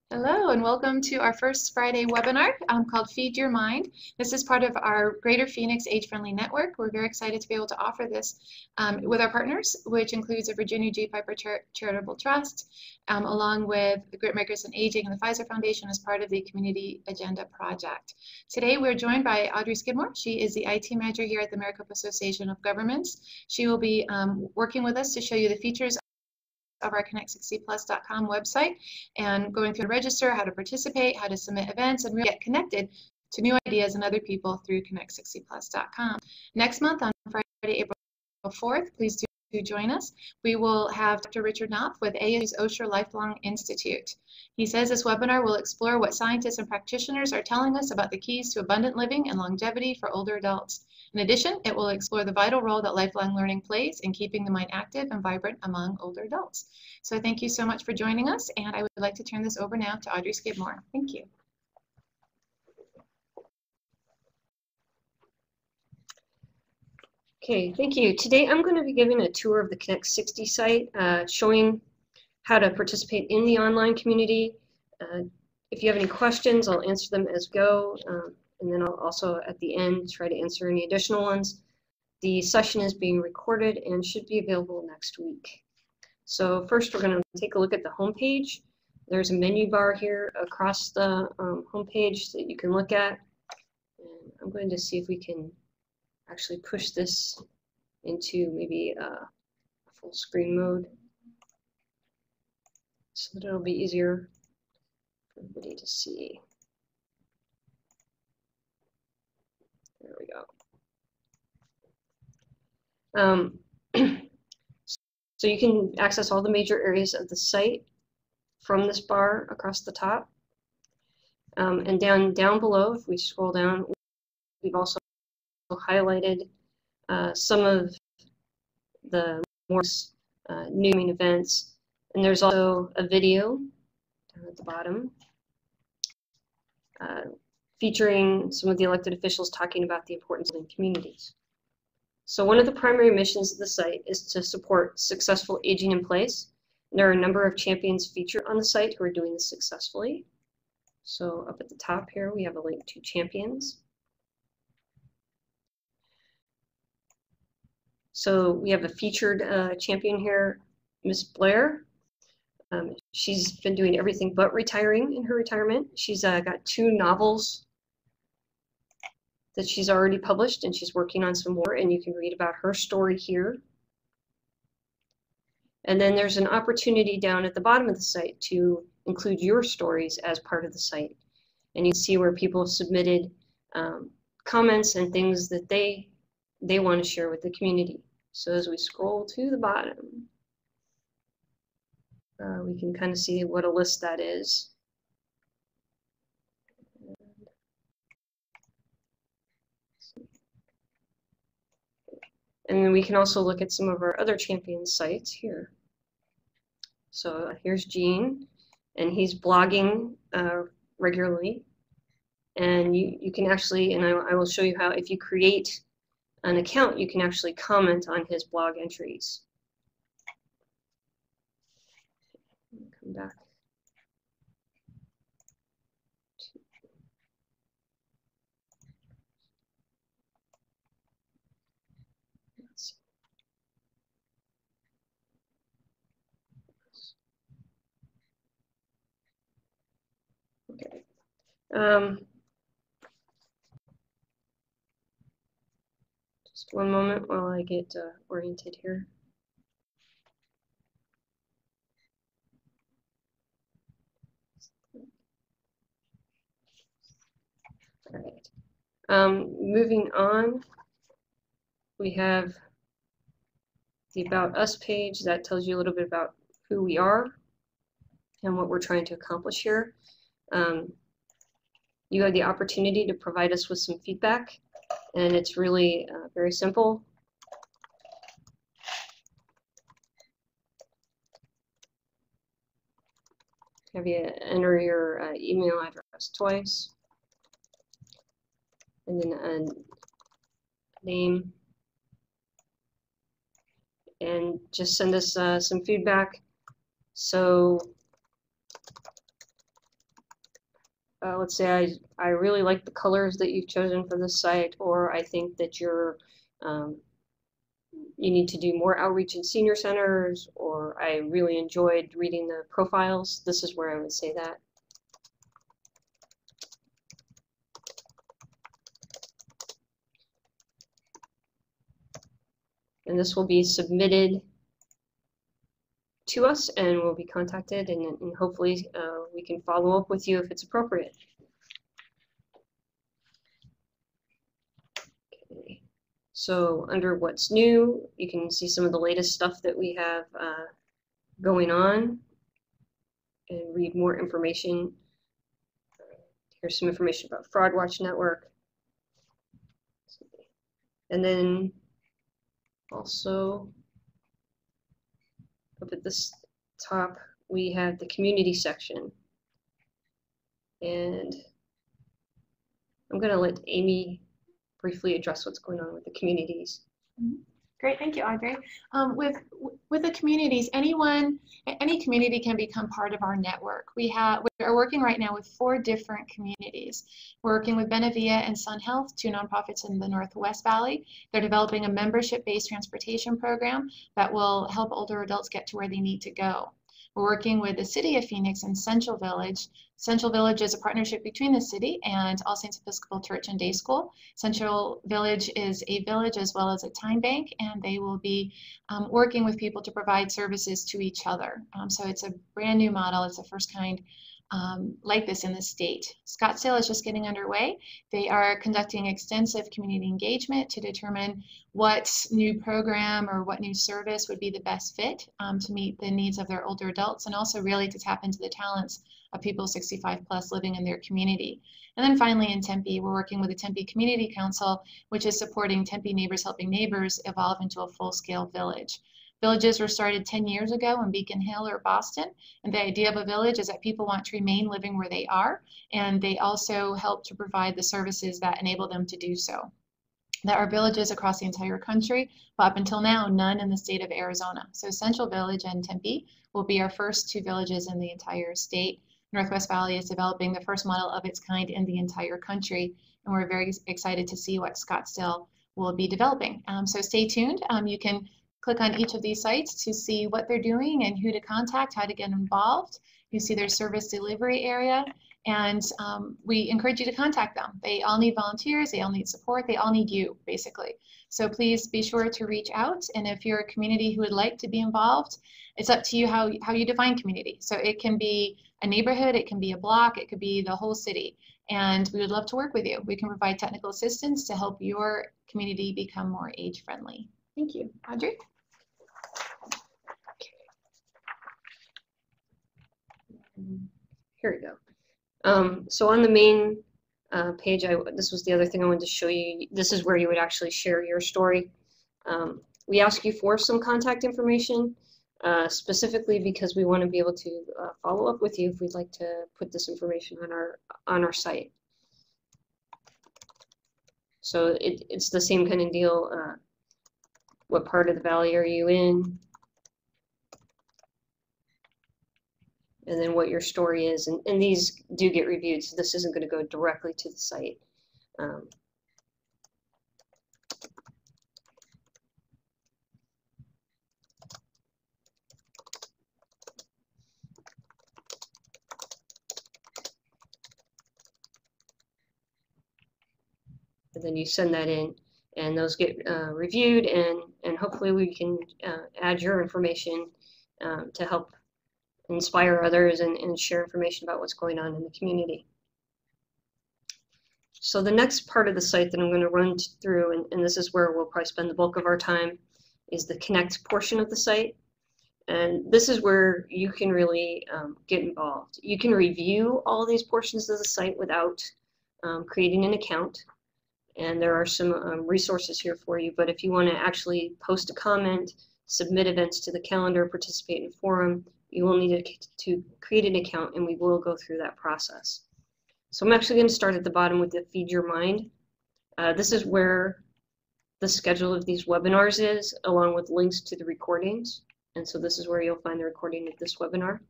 Hello and welcome to our first Friday webinar called Feed Your Mind. This is part of our Greater Phoenix Age-Friendly Network. We're very excited to be able to offer this with our partners, which includes the Virginia G. Piper Charitable Trust, along with the Gritmakers in Aging and the Pfizer Foundation as part of the Community Agenda Project. Today we're joined by Audrey Skidmore. She is the IT manager here at the Maricopa Association of Governments. She will be working with us to show you the features of our connect60plus.com website and going through the register, how to participate, how to submit events, and really get connected to new ideas and other people through connect60plus.com. Next month on Friday, April 4th, please do join us. We will have Dr. Richard Knopf with ASU's Osher Lifelong Institute. He says this webinar will explore what scientists and practitioners are telling us about the keys to abundant living and longevity for older adults. In addition, it will explore the vital role that lifelong learning plays in keeping the mind active and vibrant among older adults. So thank you so much for joining us, and I would like to turn this over now to Audrey Skidmore. Thank you. Okay, thank you. Today I'm going to be giving a tour of the Connect60 site, showing how to participate in the online community. If you have any questions, I'll answer them as we go, and then I'll also at the end try to answer any additional ones. The session is being recorded and should be available next week. So first we're going to take a look at the home page. There's a menu bar here across the home page that you can look at. And I'm going to see if we can actually push this into maybe a full screen mode so that it'll be easier for everybody to see. There we go. So you can access all the major areas of the site from this bar across the top. And down below, if we scroll down, we've also highlighted some of the more new events. And there's also a video down at the bottom featuring some of the elected officials talking about the importance of communities. So one of the primary missions of the site is to support successful aging in place. And there are a number of champions featured on the site who are doing this successfully. So up at the top here, we have a link to champions. So we have a featured champion here, Miss Blair. She's been doing everything but retiring in her retirement. She's got 2 novels that she's already published, and she's working on some more, and you can read about her story here. And then there's an opportunity down at the bottom of the site to include your stories as part of the site. And you can see where people have submitted comments and things that they want to share with the community. So as we scroll to the bottom, we can kind of see what a list that is. And then we can also look at some of our other champion sites here. So here's Gene, and he's blogging regularly. And you can actually, and I will show you how, if you create an account, you can actually comment on his blog entries. Come back. Okay. Just one moment while I get oriented here. All right. Moving on, we have the About Us page that tells you a little bit about who we are and what we're trying to accomplish here. You have the opportunity to provide us with some feedback, and it's really very simple. Have you enter your email address twice, and then a name, and just send us some feedback. So let's say I really like the colors that you've chosen for this site, or I think that you need to do more outreach in senior centers, or I really enjoyed reading the profiles, this is where I would say that. And this will be submitted to us and we'll be contacted, and hopefully we can follow up with you if it's appropriate. Okay. So under what's new, you can see some of the latest stuff that we have going on and read more information. Here's some information about Fraud Watch Network. And then also up at this top, we have the community section. And I'm going to let Amy briefly address what's going on with the communities. Great, thank you, Audrey. With the communities, any community can become part of our network. We are working right now with 4 different communities. We're working with Benevilla and Sun Health, 2 nonprofits in the Northwest Valley. They're developing a membership-based transportation program that will help older adults get to where they need to go. We're working with the City of Phoenix and Central Village. Central Village is a partnership between the city and All Saints Episcopal Church and Day School. Central Village is a village as well as a time bank, and they will be working with people to provide services to each other. So it's a brand new model. It's the first kind like this in the state. Scottsdale is just getting underway. They are conducting extensive community engagement to determine what new program or what new service would be the best fit to meet the needs of their older adults, and also really to tap into the talents of people 65 plus living in their community. And then finally in Tempe, we're working with the Tempe Community Council, which is supporting Tempe Neighbors Helping Neighbors evolve into a full-scale village. Villages were started 10 years ago in Beacon Hill or Boston, and the idea of a village is that people want to remain living where they are, and they also help to provide the services that enable them to do so. There are villages across the entire country, but up until now, none in the state of Arizona. So Central Village and Tempe will be our first 2 villages in the entire state. Northwest Valley is developing the first model of its kind in the entire country, and we're very excited to see what Scottsdale will be developing. So stay tuned. You can click on each of these sites to see what they're doing and who to contact, how to get involved. You see their service delivery area, and we encourage you to contact them. They all need volunteers, they all need support, they all need you, basically. So please be sure to reach out, and if you're a community who would like to be involved, it's up to you how you define community. So it can be a neighborhood, it can be a block, it could be the whole city, and we would love to work with you. We can provide technical assistance to help your community become more age-friendly. Thank you. Audrey? Here we go. So on the main page, this was the other thing I wanted to show you. This is where you would actually share your story. We ask you for some contact information, specifically because we want to be able to follow up with you if we'd like to put this information on our site. So it's the same kind of deal. What part of the valley are you in? And then what your story is, and these do get reviewed, so this isn't going to go directly to the site. And then you send that in, and those get reviewed, and hopefully we can add your information to help inspire others and share information about what's going on in the community. So the next part of the site that I'm going to run through, and this is where we'll probably spend the bulk of our time, is the Connect portion of the site. And this is where you can really get involved. You can review all these portions of the site without creating an account. And there are some resources here for you, but if you want to actually post a comment, submit events to the calendar, participate in a forum, you will need to create an account, and we will go through that process. So I'm actually going to start at the bottom with the Feed Your Mind. This is where the schedule of these webinars is, along with links to the recordings. And so this is where you'll find the recording of this webinar.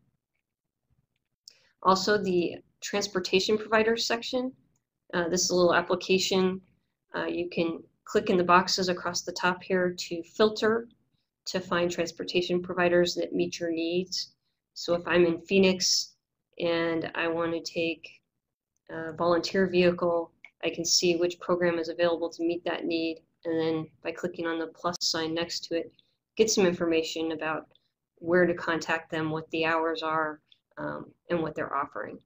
Also, the transportation providers section. This is a little application. You can click in the boxes across the top here to filter to find transportation providers that meet your needs. So if I'm in Phoenix and I want to take a volunteer vehicle, I can see which program is available to meet that need, and then by clicking on the plus sign next to it, get some information about where to contact them, what the hours are, and what they're offering.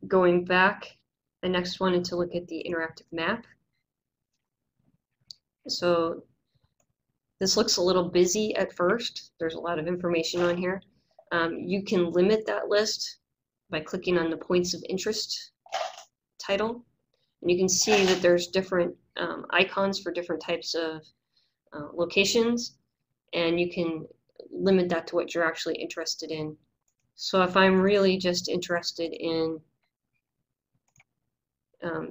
Going back, I next wanted to look at the interactive map. So this looks a little busy at first. There's a lot of information on here. You can limit that list by clicking on the points of interest title. And you can see that there's different icons for different types of locations, and you can limit that to what you're actually interested in. So if I'm really just interested in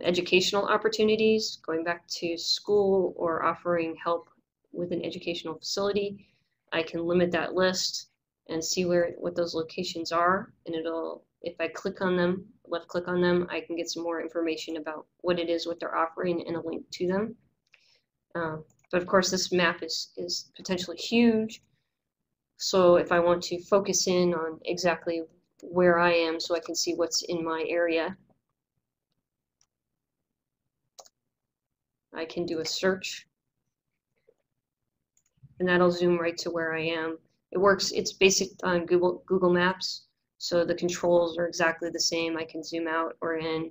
educational opportunities, going back to school or offering help with an educational facility, I can limit that list and see what those locations are, and it'll, if I click on them, left click on them, I can get some more information about what it is, what they're offering, and a link to them. But of course this map is potentially huge, so if I want to focus in on exactly where I am so I can see what's in my area, I can do a search, and that'll zoom right to where I am. It works, it's based on Google Maps, so the controls are exactly the same. I can zoom out or in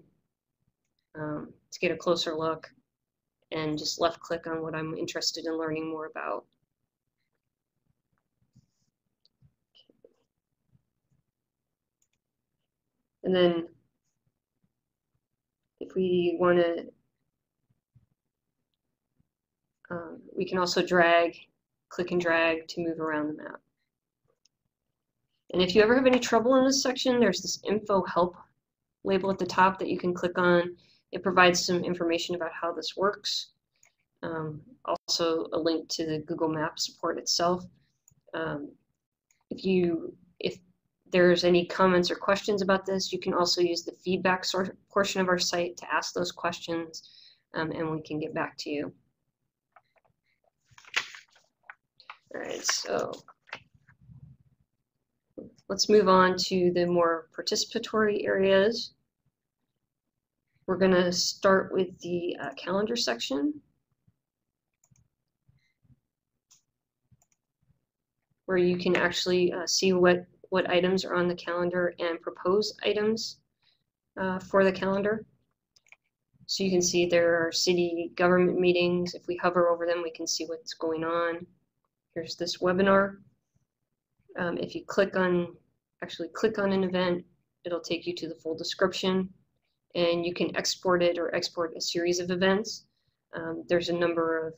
to get a closer look, and just left click on what I'm interested in learning more about. And then if we want to, we can also click and drag to move around the map. And if you ever have any trouble in this section, there's this info help label at the top that you can click on. It provides some information about how this works. Also a link to the Google Maps support itself. If there's any comments or questions about this, you can also use the feedback portion of our site to ask those questions, and we can get back to you. All right, so let's move on to the more participatory areas. We're going to start with the calendar section, where you can actually see what items are on the calendar and propose items for the calendar. So you can see there are city government meetings. If we hover over them, we can see what's going on. Here's this webinar. If you actually click on an event, it'll take you to the full description, and you can export it or export a series of events. There's a number of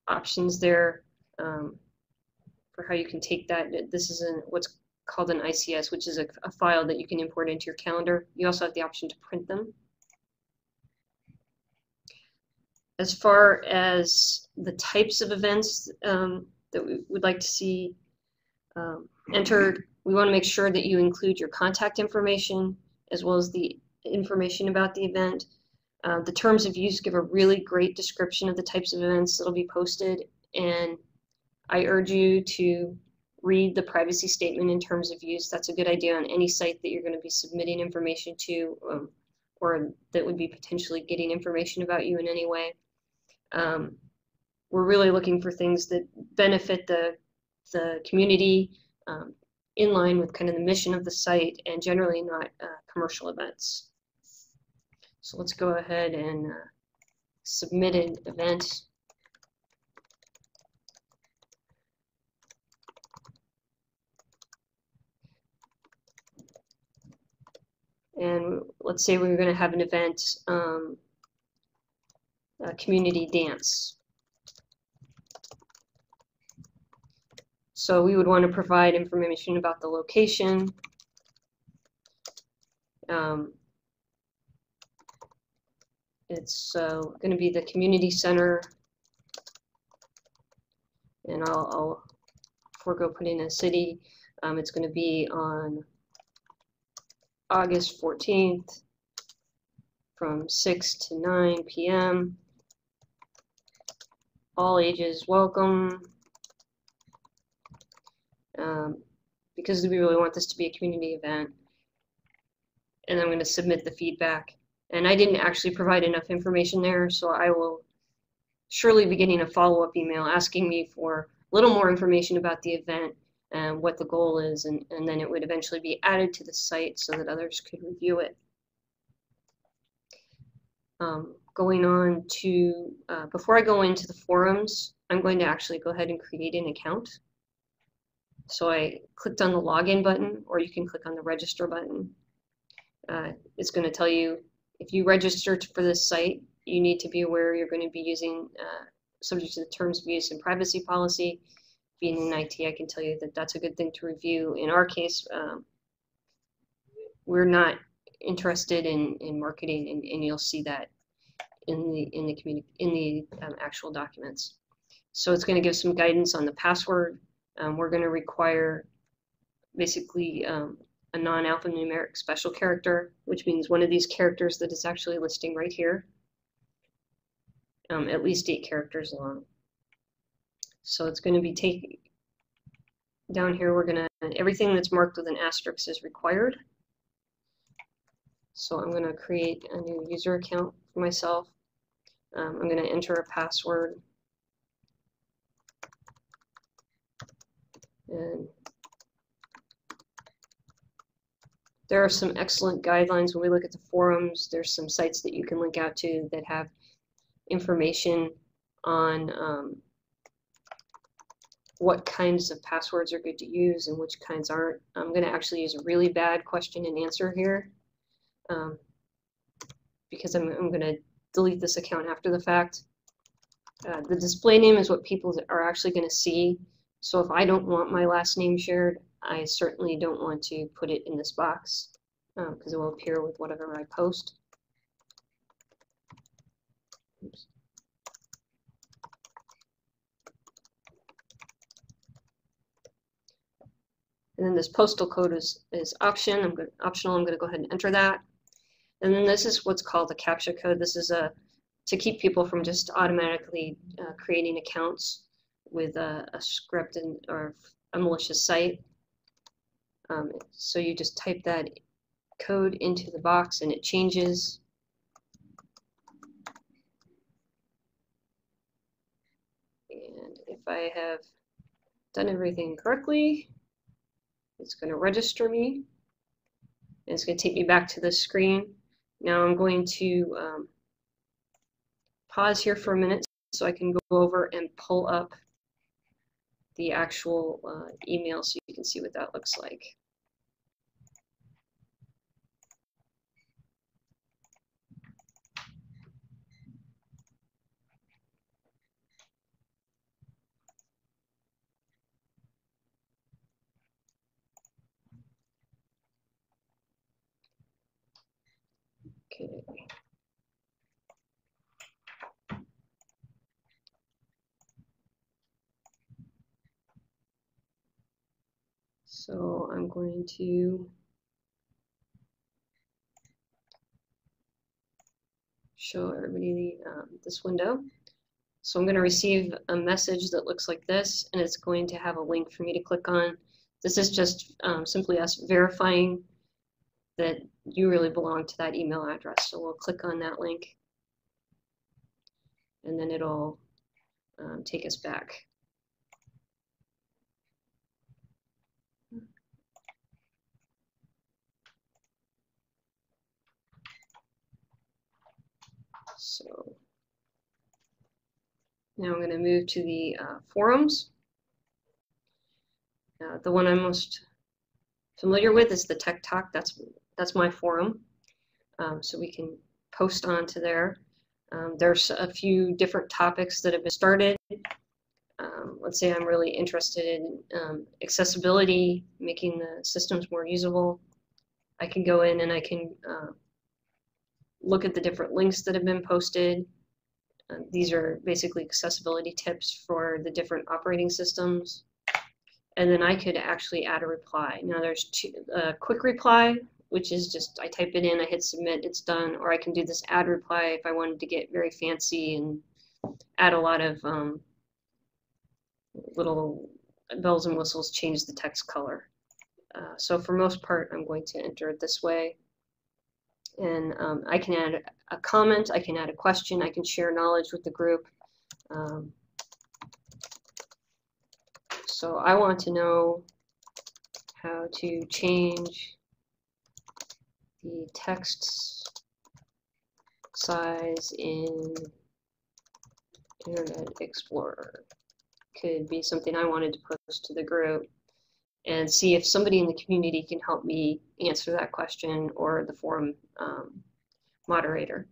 options there for how you can take that. This is what's called an ICS, which is a file that you can import into your calendar. You also have the option to print them. As far as the types of events that we would like to see entered, we want to make sure that you include your contact information as well as the information about the event. The terms of use give a really great description of the types of events that will be posted, and I urge you to read the privacy statement in terms of use. That's a good idea on any site that you're going to be submitting information to, or that would be potentially getting information about you in any way. We're really looking for things that benefit the community, in line with kind of the mission of the site, and generally not commercial events. So let's go ahead and submit an event. And let's say we're going to have an event, community dance. So we would want to provide information about the location. It's going to be the community center, and I'll forego putting a city. It's going to be on August 14th from 6 to 9 p.m. All ages welcome. Because we really want this to be a community event. And I'm going to submit the feedback. And I didn't actually provide enough information there, so I will surely be getting a follow-up email asking me for a little more information about the event and what the goal is, and then it would eventually be added to the site so that others could review it. Going on to, before I go into the forums, I'm going to actually go ahead and create an account. So I clicked on the login button, or you can click on the register button. It's going to tell you if you register for this site, you need to be aware you're going to be using, subject to the terms of use and privacy policy. Being in IT, I can tell you that that's a good thing to review. In our case, we're not interested in marketing, and you'll see that in the actual documents. So it's going to give some guidance on the password. We're going to require basically a non-alphanumeric special character, which means one of these characters that is actually listing right here, at least 8 characters long. So it's going to be down here, we're going to, everything that's marked with an asterisk is required. So I'm going to create a new user account for myself. I'm going to enter a password. And there are some excellent guidelines when we look at the forums. There's some sites that you can link out to that have information on what kinds of passwords are good to use and which kinds aren't. I'm going to actually use a really bad question and answer here because I'm going to delete this account after the fact. The display name is what people are actually going to see. So if I don't want my last name shared, I certainly don't want to put it in this box because it will appear with whatever I post. Oops. And then this postal code is optional. I'm going to go ahead and enter that. And then this is what's called a CAPTCHA code. This is to keep people from just automatically creating accounts with a script or a malicious site. So you just type that code into the box and it changes. And if I have done everything correctly, it's going to register me. And it's going to take me back to this screen. Now I'm going to pause here for a minute so I can go over and pull up the actual email so you can see what that looks like. Okay. So I'm going to show everybody this window. So I'm going to receive a message that looks like this, and it's going to have a link for me to click on. This is just simply us verifying that you really belong to that email address. So we'll click on that link, and then it'll take us back. So now I'm going to move to the forums. The one I'm most familiar with is the Tech Talk. That's my forum. So we can post onto there. There's a few different topics that have been started. Let's say I'm really interested in accessibility, making the systems more usable. I can go in and I can look at the different links that have been posted. These are basically accessibility tips for the different operating systems. and then I could actually add a reply. Now there's quick reply, which is just I type it in, I hit submit, it's done, or I can do this add reply if I wanted to get very fancy and add a lot of little bells and whistles, change the text color. So for most part, I'm going to enter it this way. And I can add a comment, I can add a question, I can share knowledge with the group. So I want to know how to change the text size in Internet Explorer. Could be something I wanted to post to the group, and see if somebody in the community can help me answer that question, or the forum moderator.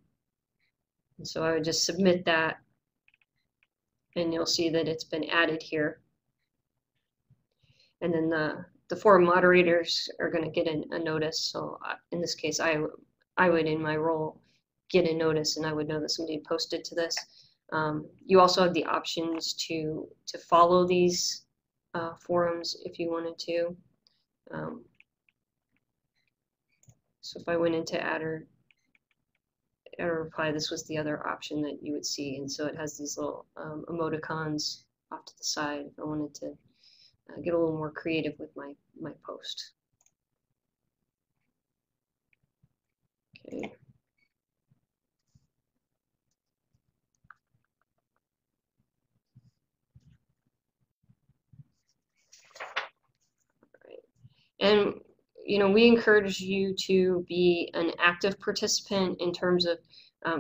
And so I would just submit that, and you'll see that it's been added here. And then the forum moderators are going to get a notice. So in this case, I would, in my role, get a notice, and I would know that somebody posted to this. You also have the options to follow these forums if you wanted to. So if I went into add or reply, this was the other option that you would see. And so it has these little emoticons off to the side if I wanted to get a little more creative with my post. Okay. And we encourage you to be an active participant in terms of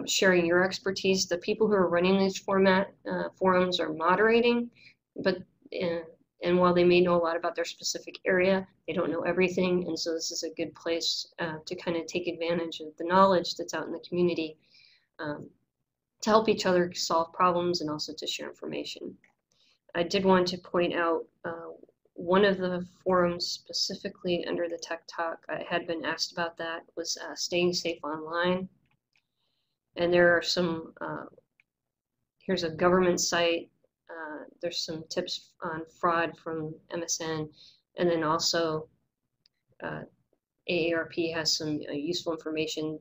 sharing your expertise. The people who are running these forums are moderating, but and while they may know a lot about their specific area, they don't know everything. And so this is a good place to kind of take advantage of the knowledge that's out in the community to help each other solve problems and also to share information. I did want to point out one of the forums specifically under the Tech Talk, I had been asked about that, was staying safe online. And there are some, here's a government site, there's some tips on fraud from MSN, and then also AARP has some useful information.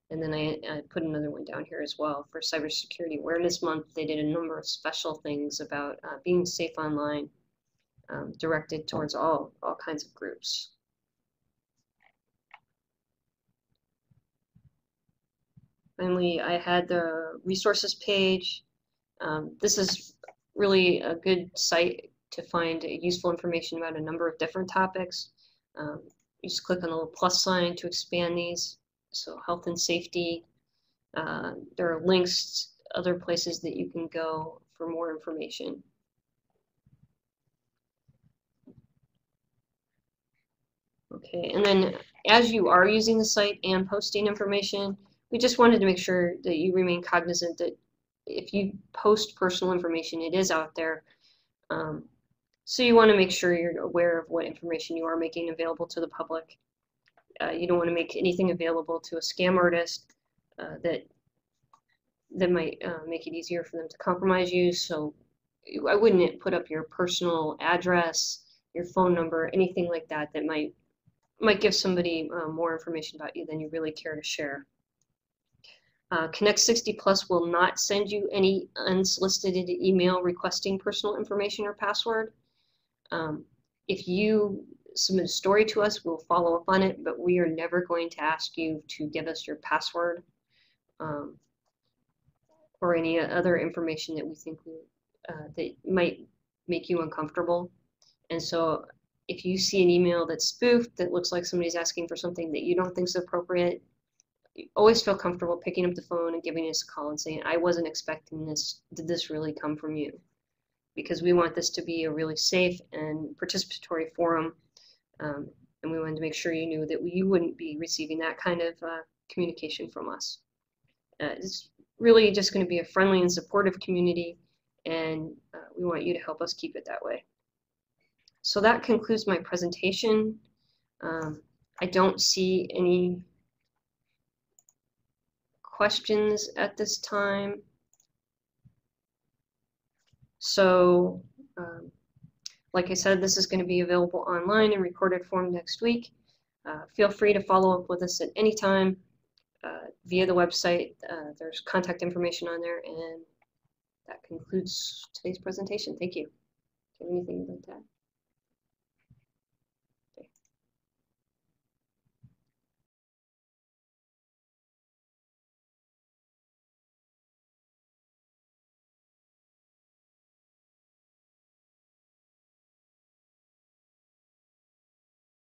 And then I put another one down here as well for Cybersecurity Awareness Month. They did a number of special things about being safe online, directed towards all kinds of groups. Finally, I had the resources page. This is really a good site to find useful information about a number of different topics. You just click on the little plus sign to expand these. So health and safety. There are links to other places that you can go for more information. Okay, and then as you are using the site and posting information, we just wanted to make sure that you remain cognizant that if you post personal information, it is out there. So you want to make sure you're aware of what information you are making available to the public. You don't want to make anything available to a scam artist that might make it easier for them to compromise you. So I wouldn't put up your personal address, your phone number, anything like that that might give somebody more information about you than you really care to share. Connect 60 Plus will not send you any unsolicited email requesting personal information or password. If you submit a story to us, we'll follow up on it, but we are never going to ask you to give us your password or any other information that we think that might make you uncomfortable. And so if you see an email that's spoofed, that looks like somebody's asking for something that you don't think is appropriate, you always feel comfortable picking up the phone and giving us a call and saying, I wasn't expecting this. Did this really come from you? Because we want this to be a really safe and participatory forum. And we wanted to make sure you knew that you wouldn't be receiving that kind of communication from us. It's really just going to be a friendly and supportive community, and we want you to help us keep it that way. So that concludes my presentation. I don't see any questions at this time. So Like I said, this is going to be available online in recorded form next week. Feel free to follow up with us at any time via the website. There's contact information on there, and that concludes today's presentation. Thank you. Do you have anything you'd like to add?